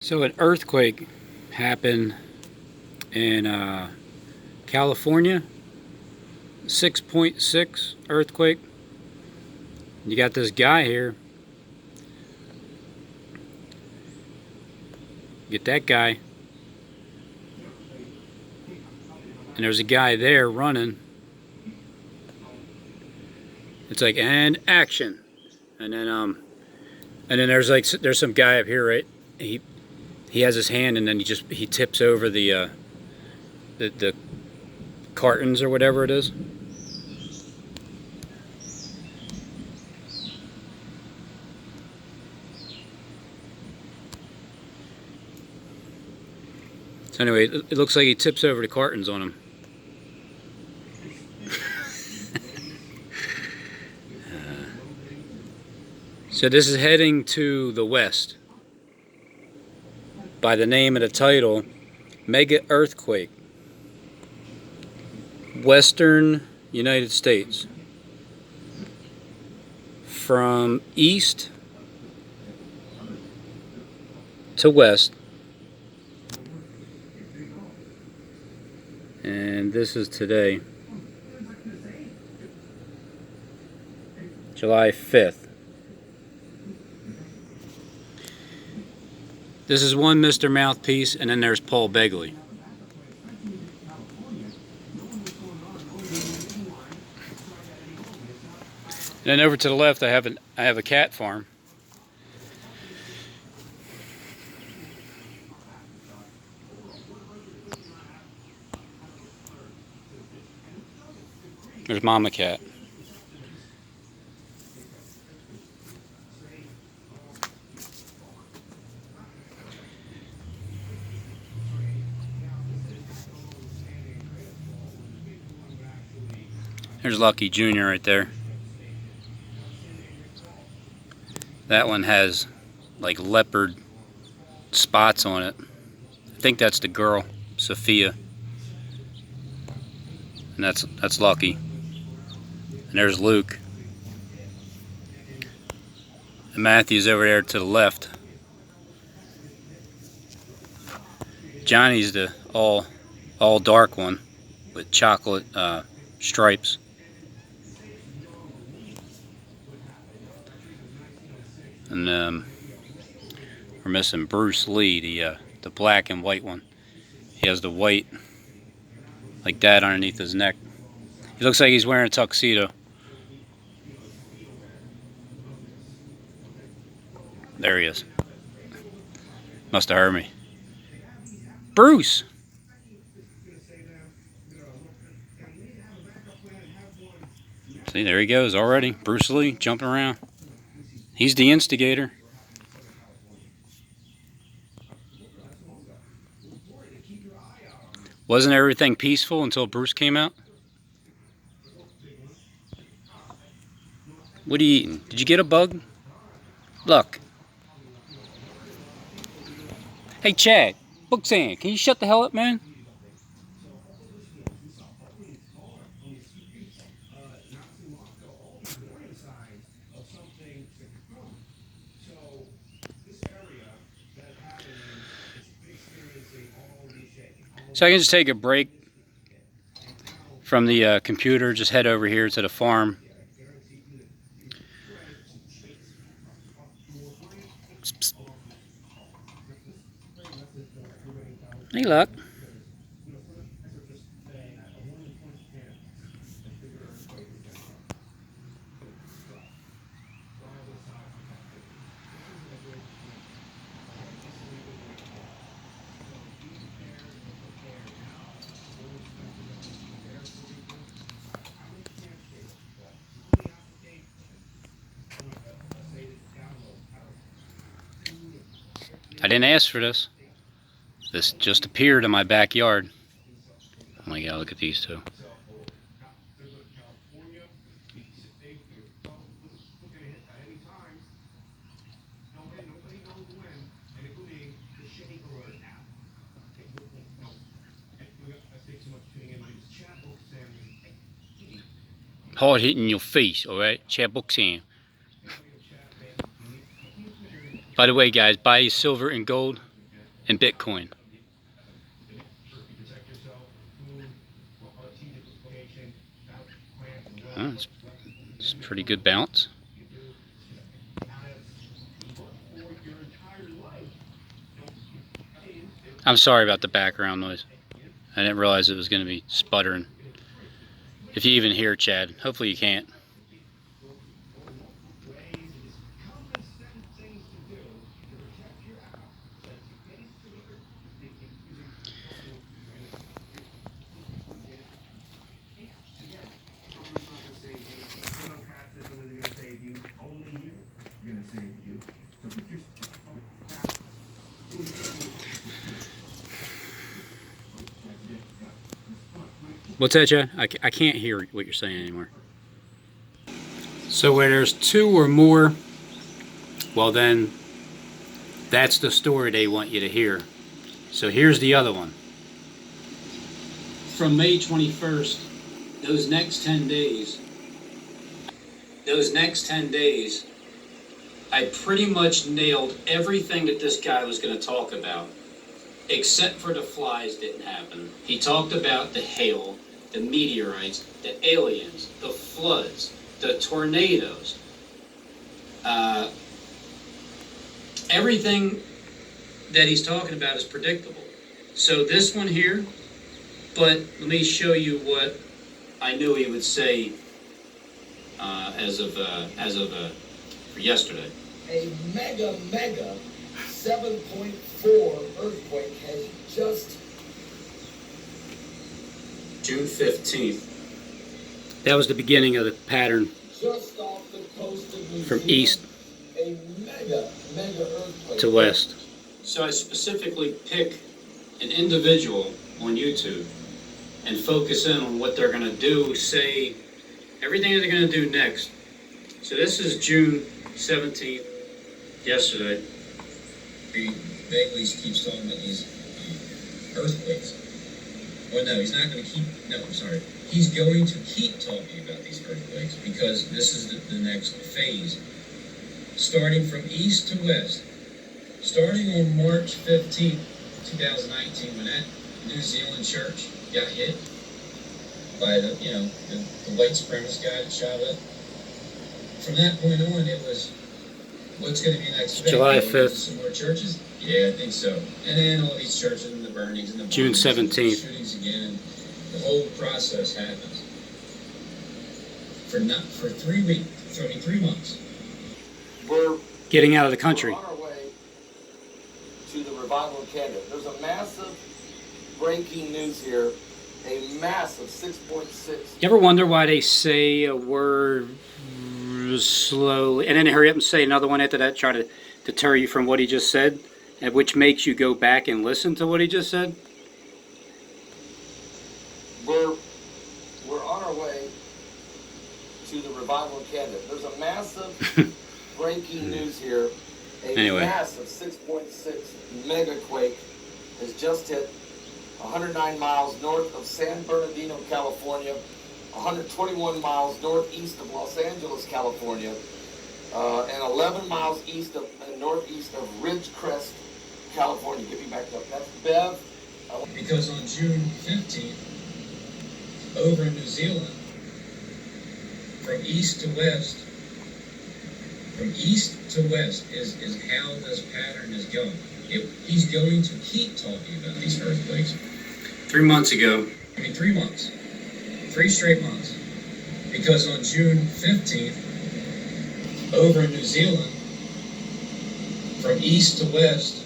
So an earthquake happened in California, 6.6 earthquake. You got this guy here. Get that guy. And there's a guy there running. It's like, and action. And then there's some guy up here, right? He has his hand, and then he tips over the cartons or whatever it is. So anyway, it looks like he tips over the cartons on him. So this is heading to the west by the name of the title, Mega Earthquake, Western United States, from east to west. And this is today, July 5th. This is one Mr. Mouthpiece, and then there's Paul Begley. And then over to the left, I have a cat farm. There's Mama Cat. There's Lucky Jr. right there. That one has like leopard spots on it. I think that's the girl, Sophia. And that's Lucky. And there's Luke. And Matthew's over there to the left. Johnny's the all dark one with chocolate stripes. And we're missing Bruce Lee, the black and white one. He has the white like that underneath his neck. He looks like he's wearing a tuxedo. There he is. Must have heard me. Bruce! See, there he goes already. Bruce Lee jumping around. He's the instigator. Wasn't everything peaceful until Bruce came out? What are you eating? Did you get a bug? Look. Hey, Chad. Booksan, can you shut the hell up, man? So I can just take a break from the computer, just head over here to the farm. Psst, psst. Hey, look. I didn't ask for this. This just appeared in my backyard. Oh my God, look at these two. Hard hitting your face, alright? Chad Booksan. By the way, guys, buy silver and gold. in Bitcoin. Oh, it's a pretty good bounce. I'm sorry about the background noise. I didn't realize it was going to be sputtering. If you even hear Chad, hopefully you can't. What's that, Chad? I can't hear what you're saying anymore. So where there's two or more, well then, that's the story they want you to hear. So here's the other one. From May 21st, those next 10 days, I pretty much nailed everything that this guy was going to talk about, except for the flies didn't happen. He talked about the hail, the meteorites, the aliens, the floods, the tornadoes, everything that he's talking about is predictable. So this one here, but let me show you what I knew he would say as of for yesterday. A mega 7.4 earthquake has just... June 15th. That was the beginning of the pattern. Just off the coast of New from Zealand, east a mega earthquake to west. So I specifically pick an individual on YouTube and focus in on what they're going to do, say, everything that they're going to do next. So this is June 17th, yesterday. He vaguely keeps talking about these earthquakes. Well, no, he's not going to keep, no, I'm sorry. He's going to keep talking about these earthquakes because this is the next phase. Starting from east to west, starting on March 15th, 2019, when that New Zealand church got hit by the white supremacist guy that shot up. From that point on, it was, what's going to be next? July 5th. Some more churches? Yeah, I think so. And then all these churches and the burnings and the June 17th. And the shootings again. And the whole process happens. For 3 months. We're Getting out of the country. on our way to the revival in Canada. There's a massive breaking news here. A massive 6.6. You ever wonder why they say a word slowly and then they hurry up and say another one after that, try to deter you from what he just said, and which makes you go back and listen to what he just said? We're on our way to the revival in Canada. There's a massive breaking news here. A massive 6.6 mega quake has just hit 109 miles north of San Bernardino, California, 121 miles northeast of Los Angeles, California, and 11 miles east of northeast of Ridgecrest, California. Get me back up. That's Bev. Because on June 15th, over in New Zealand, from east to west is how this pattern is going. He's going to keep talking about these earthquakes. 3 months ago. 3 months. 3 straight months. Because on June 15th, over in New Zealand, from east to west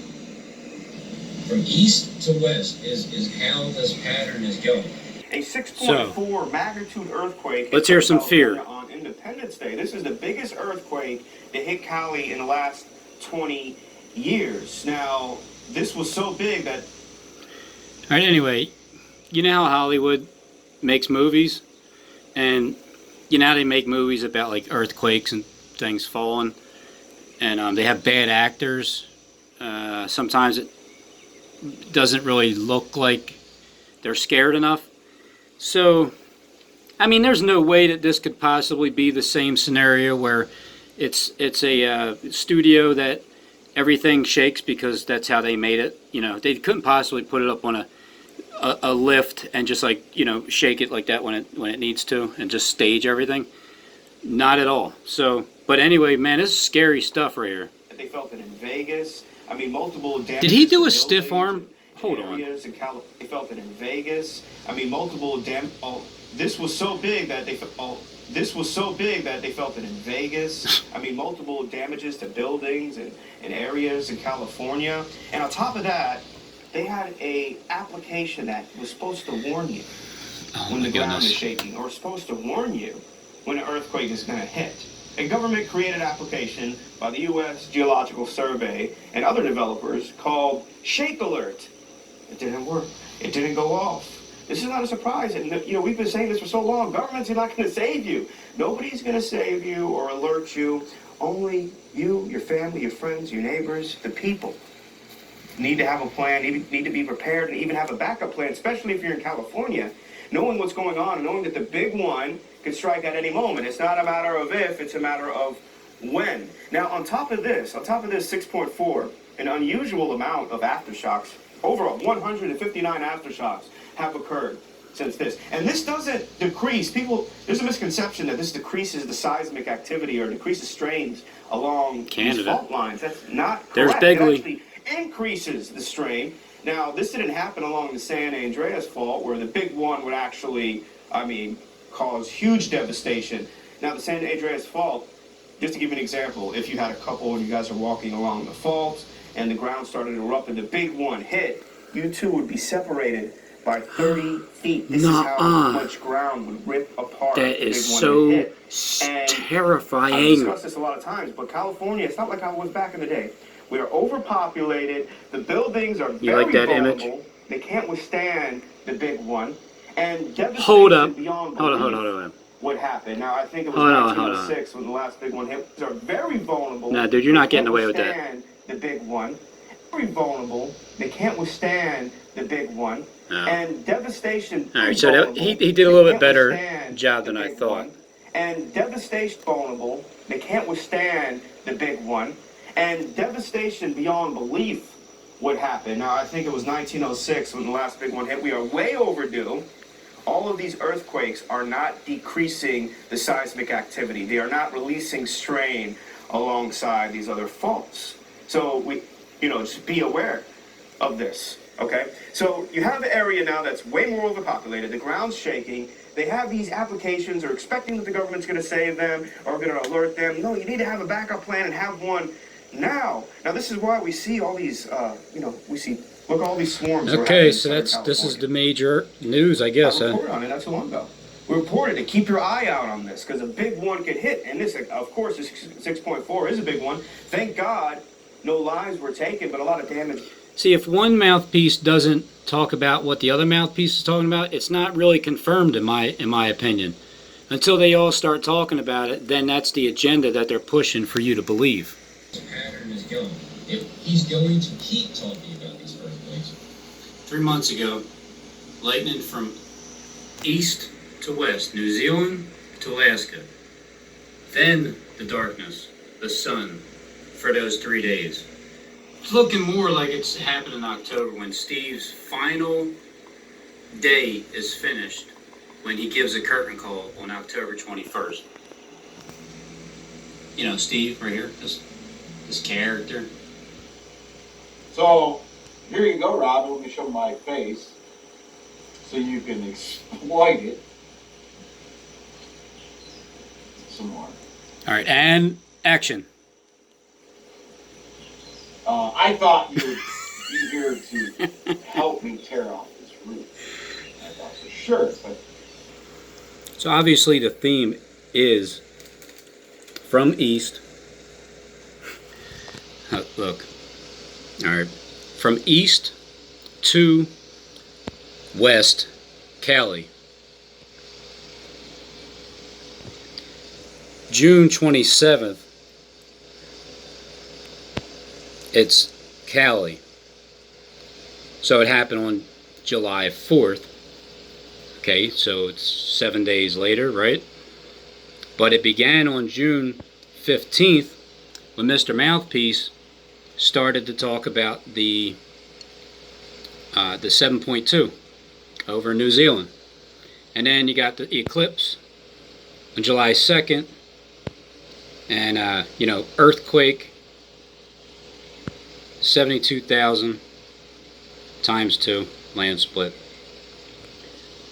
is how this pattern is going. A 6.4 magnitude earthquake. Let's hear some fear. On Independence Day. This is the biggest earthquake that hit Cali in the last 20 years. Now, this was so big that... All right, anyway, you know how Hollywood makes movies? And you know how they make movies about like earthquakes and things falling? And they have bad actors. Sometimes it doesn't really look like they're scared enough. So, I mean, there's no way that this could possibly be the same scenario where it's a studio that everything shakes because that's how they made it. You know, they couldn't possibly put it up on a lift and just like, you know, shake it like that when it needs to and just stage everything. Not at all. So, but anyway, man, this is scary stuff right here. They felt it in Vegas. I mean, multiple damages. Did he do to a stiff buildings arm? and Hold on. areas in they felt it in Vegas. I mean, multiple this was so big that they this was so big that they felt it in Vegas. I mean, multiple damages to buildings and areas in California. And on top of that, they had a application that was supposed to warn you when the ground is shaking, or supposed to warn you when an earthquake is going to hit. A government-created application by the U.S. Geological Survey and other developers called Shake Alert. It didn't work. It didn't go off. This is not a surprise. And, you know, we've been saying this for so long. Governments are not going to save you. Nobody's going to save you or alert you. Only you, your family, your friends, your neighbors, the people need to have a plan, need to be prepared, and even have a backup plan, especially if you're in California, knowing what's going on and knowing that the big one could strike at any moment. It's not a matter of if, it's a matter of when. Now, on top of this 6.4, an unusual amount of aftershocks, over 159 aftershocks have occurred since this. And this doesn't decrease, there's a misconception that this decreases the seismic activity or decreases strains along these fault lines. That's not correct. There's Begley. It actually increases the strain. Now, this didn't happen along the San Andreas Fault, where the big one would actually, cause huge devastation. Now, the San Andreas Fault, just to give you an example, if you had a couple and you guys are walking along the fault and the ground started to erupt and the big one hit, you two would be separated by 30 feet. This is how much ground would rip apart. That is so terrifying. I've discussed this a lot of times, but California, it's not like I was back in the day. We are overpopulated. The buildings are very vulnerable. They can't withstand the big one. And devastation beyond belief would happen. Now, I think it was 1906 when the last big one hit. They're very vulnerable. Nah, dude, you're not getting away with that. The big one. Very vulnerable. They can't withstand the big one. No. And devastation. All right, so he did a little bit better job than I thought. And devastation vulnerable. They can't withstand the big one. And devastation beyond belief would happen. Now, I think it was 1906 when the last big one hit. We are way overdue. All of these earthquakes are not decreasing the seismic activity. They are not releasing strain alongside these other faults. So just be aware of this, okay? So you have an area now that's way more overpopulated. The ground's shaking. They have these applications, or expecting that the government's going to save them or going to alert them. No, you need to have a backup plan and have one now. Now, this is why we see all these, look at all these swarms. Okay, so this is the major news, I guess. I reported on it not too long ago. We reported to keep your eye out on this because a big one could hit. And this, of course, this 6.4 is a big one. Thank God no lives were taken, but a lot of damage. See, if one mouthpiece doesn't talk about what the other mouthpiece is talking about, it's not really confirmed in my opinion. Until they all start talking about it, then that's the agenda that they're pushing for you to believe. Pattern is going. He's going to keep talking about these earthquakes. 3 months ago, lightning from east to west, New Zealand to Alaska. Then the darkness, the sun, for those 3 days. It's looking more like it's happened in October when Steve's final day is finished, when he gives a curtain call on October 21st. You know, Steve, right here, this character. So, here you go, Rob. Let me show my face so you can exploit it some more. All right, and action. I thought you would be here to help me tear off this roof. I thought for sure, but... So obviously the theme is from east. Look. All right. From east to West Cali. June 27th. It's Cali. So it happened on July 4th. Okay, so it's 7 days later, right? But it began on June 15th when Mr. Mouthpiece started to talk about the 7.2 over in New Zealand. And then you got the eclipse on July 2nd, and earthquake 72,000 times 2, land split.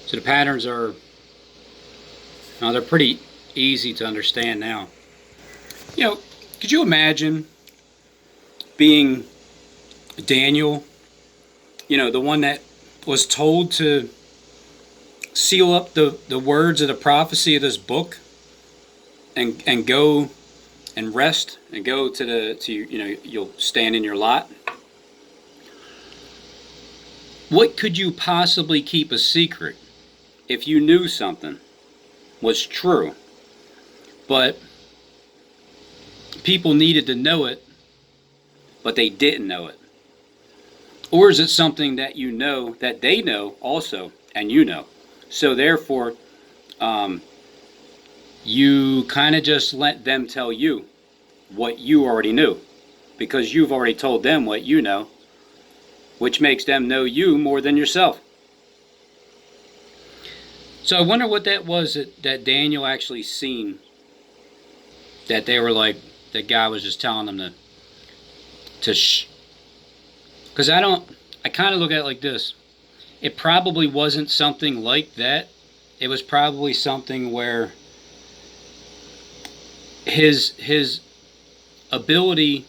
So the patterns are, they're pretty easy to understand now. Could you imagine being Daniel, the one that was told to seal up the words of the prophecy of this book, and go and rest and go to you'll stand in your lot? What could you possibly keep a secret if you knew something was true, but people needed to know it, but they didn't know it? Or is it something that you know, that they know also, and you know? So therefore, you kind of just let them tell you what you already knew, because you've already told them what you know, which makes them know you more than yourself. So I wonder what that was that Daniel actually seen, that they were like, that guy was just telling them to because I kind of look at it like this. It probably wasn't something like that. It was probably something where his ability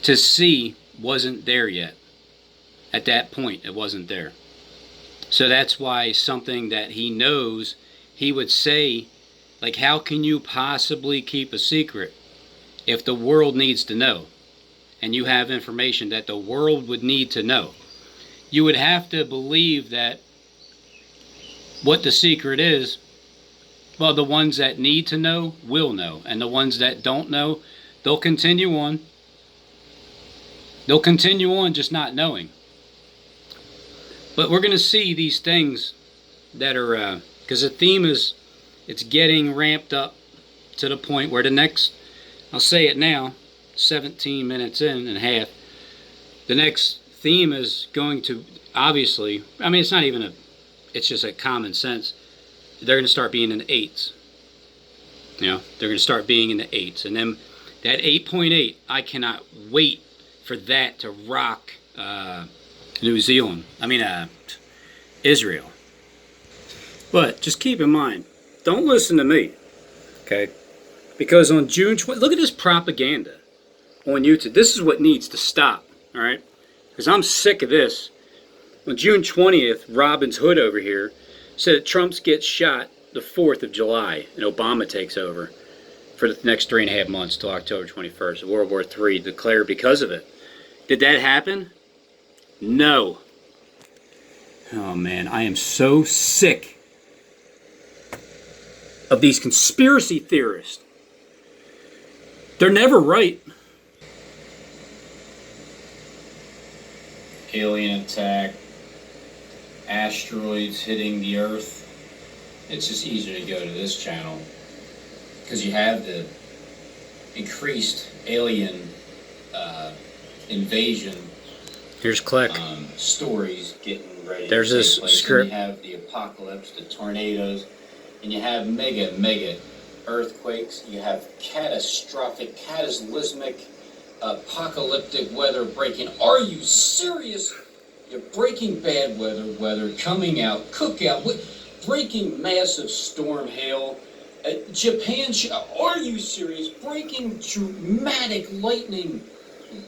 to see wasn't there yet. At that point, it wasn't there. So that's why something that he knows, he would say, like, how can you possibly keep a secret if the world needs to know? And you have information that the world would need to know. You would have to believe that what the secret is, well, the ones that need to know will know. And the ones that don't know, they'll continue on. They'll continue on just not knowing. But we're going to see these things that are, because the theme is, it's getting ramped up to the point where the next, I'll say it now, 17 minutes in and a half, the next theme is going to, obviously, I mean, it's not even it's just a common sense. They're going to start being in the 8s. They're going to start being in the 8s. And then that 8.8, I cannot wait for that to rock New Zealand. I mean, Israel. But just keep in mind, don't listen to me, okay? Because on June 20th, look at this propaganda on YouTube. This is what needs to stop, all right? Because I'm sick of this. On June 20th, Robin's Hood over here said that Trump gets shot the 4th of July and Obama takes over for the next 3.5 months till October 21st. World War III declared because of it. Did that happen? No. Oh man, I am so sick of these conspiracy theorists. They're never right. Alien attack, asteroids hitting the Earth. It's just easier to go to this channel because you have the increased alien invasion. Here's Click. Stories getting ready. There's to this place. Script. And you have the apocalypse, the tornadoes, and you have mega earthquakes. You have catastrophic, cataclysmic, apocalyptic weather breaking. Are you serious? You're breaking bad weather coming out, cookout, breaking massive storm hail. Japan, are you serious? Breaking dramatic lightning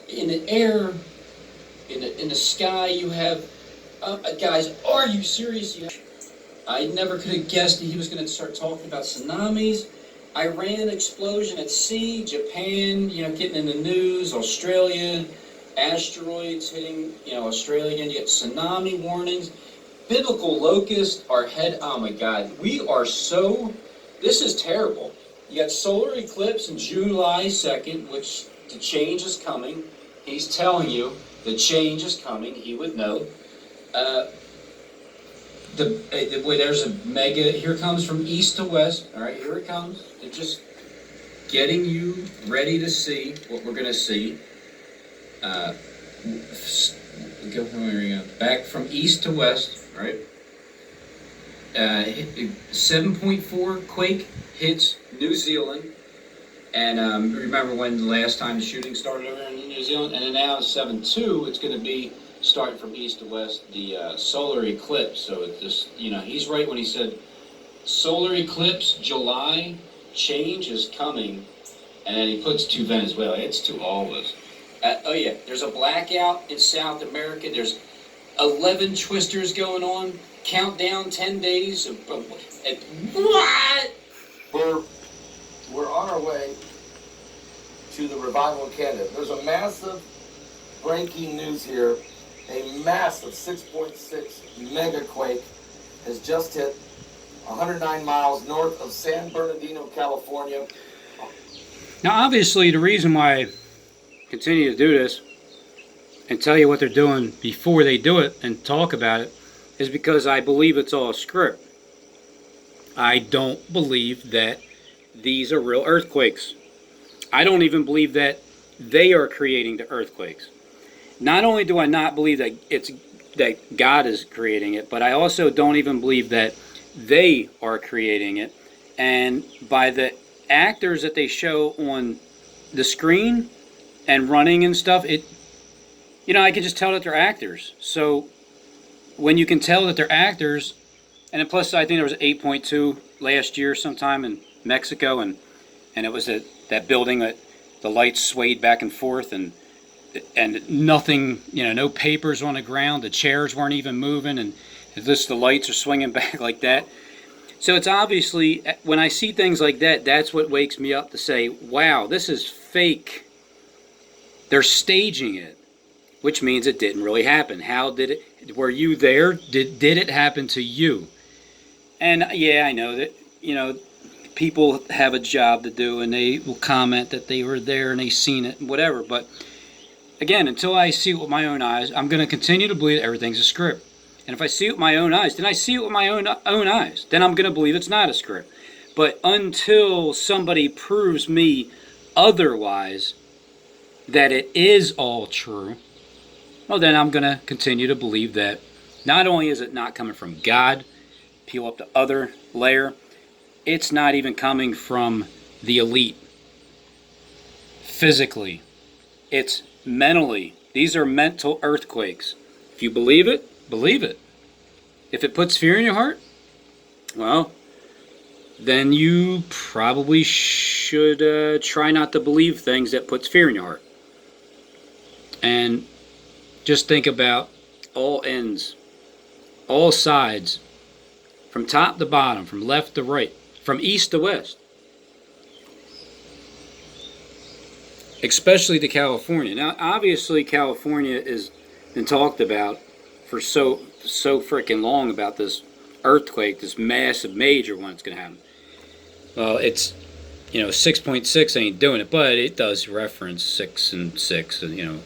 in the air, in the sky. You have, guys, are you serious? I never could have guessed that he was going to start talking about tsunamis. Iran explosion at sea, Japan, getting in the news, Australia, asteroids hitting, Australia again. You get tsunami warnings. Biblical locusts are oh my God, this is terrible. You got solar eclipse on July 2nd, which the change is coming. He's telling you the change is coming. He would know. There's a mega, here comes from east to west. All right, here it comes. It just getting you ready to see what we're going to see. Back from east to west, right? 7.4 quake hits New Zealand. And remember when the last time the shooting started over in New Zealand? And then now 7.2, it's going to be starting from east to west, the solar eclipse. So it just, he's right when he said solar eclipse, July, change is coming. And then he puts to Venezuela. It's to all of us. Oh yeah, there's a blackout in South America. There's 11 twisters going on. Countdown 10 days. What? We're on our way to the revival in Canada. There's a massive breaking news here. A massive 6.6 mega quake has just hit 109 miles north of San Bernardino, California. Now, obviously, the reason why I continue to do this and tell you what they're doing before they do it and talk about it is because I believe it's all a script. I don't believe that these are real earthquakes. I don't even believe that they are creating the earthquakes. Not only do I not believe that God is creating it, but I also don't even believe that they are creating it. And by the actors that they show on the screen and running and stuff, I can just tell that they're actors. So when you can tell that they're actors, and then plus I think there was 8.2 last year sometime in Mexico, and it was that building that the lights swayed back and forth, and nothing, no papers on the ground, the chairs weren't even moving, and just the lights are swinging back like that. So it's obviously, when I see things like that, that's what wakes me up to say, wow, this is fake. They're staging it, which means it didn't really happen. How did it, were you there? Did it happen to you? And yeah, I know that, people have a job to do, and they will comment that they were there and they seen it and whatever. But again, until I see it with my own eyes, I'm going to continue to believe that everything's a script. And if I see it with my own eyes, then I see it with my own eyes. Then I'm going to believe it's not a script. But until somebody proves me otherwise, that it is all true, well, then I'm going to continue to believe that not only is it not coming from God, peel up the other layer, it's not even coming from the elite. Physically, it's mentally. These are mental earthquakes. If you believe it, believe it. If it puts fear in your heart, well, then you probably should try not to believe things that puts fear in your heart. And just think about all ends, all sides, from top to bottom, from left to right, from east to west, especially to California. Now, obviously, California has been talked about for so freaking long about this earthquake, this massive, major one that's going to happen. Well, it's 6.6 ain't doing it, but it does reference 6 and 6, and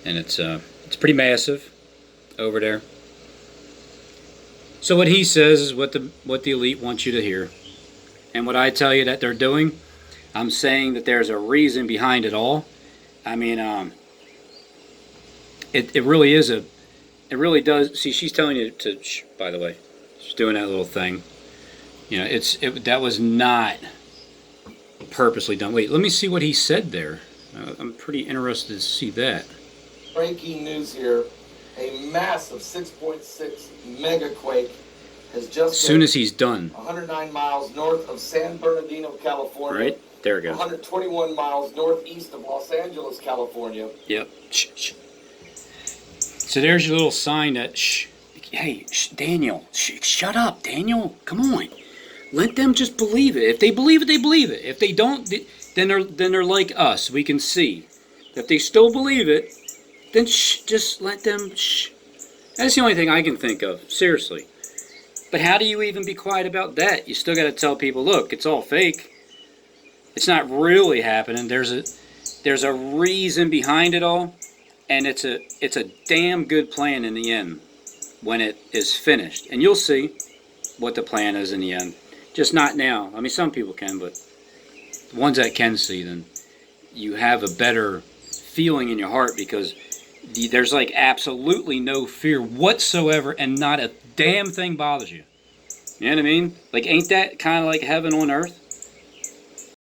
and it's pretty massive over there. So what he says is what the elite wants you to hear, and what I tell you that they're doing, I'm saying that there's a reason behind it all. I mean, it really is it really does. See, she's telling you to. By the way, she's doing that little thing. That was not purposely done. Wait, let me see what he said there. I'm pretty interested to see that. Breaking news here. A massive 6.6 mega quake has just as soon as he's done. 109 miles north of San Bernardino, California. Right, there it goes. 121 miles northeast of Los Angeles, California. Yep. Shh, shh. So there's your little sign that, shh. Hey, Daniel, shut up, Daniel. Come on. Let them just believe it. If they believe it, they believe it. If they don't, then they're like us. We can see. If they still believe it, then just let them shh. That's the only thing I can think of, seriously. But how do you even be quiet about that? You still got to tell people, look, it's all fake. It's not really happening. There's a reason behind it all, and it's a damn good plan in the end when it is finished. And you'll see what the plan is in the end. Just not now. I mean, some people can, but ones that can see, then you have a better feeling in your heart, because there's like absolutely no fear whatsoever, and not a damn thing bothers you. You know what I mean? Like, ain't that kind of like heaven on earth?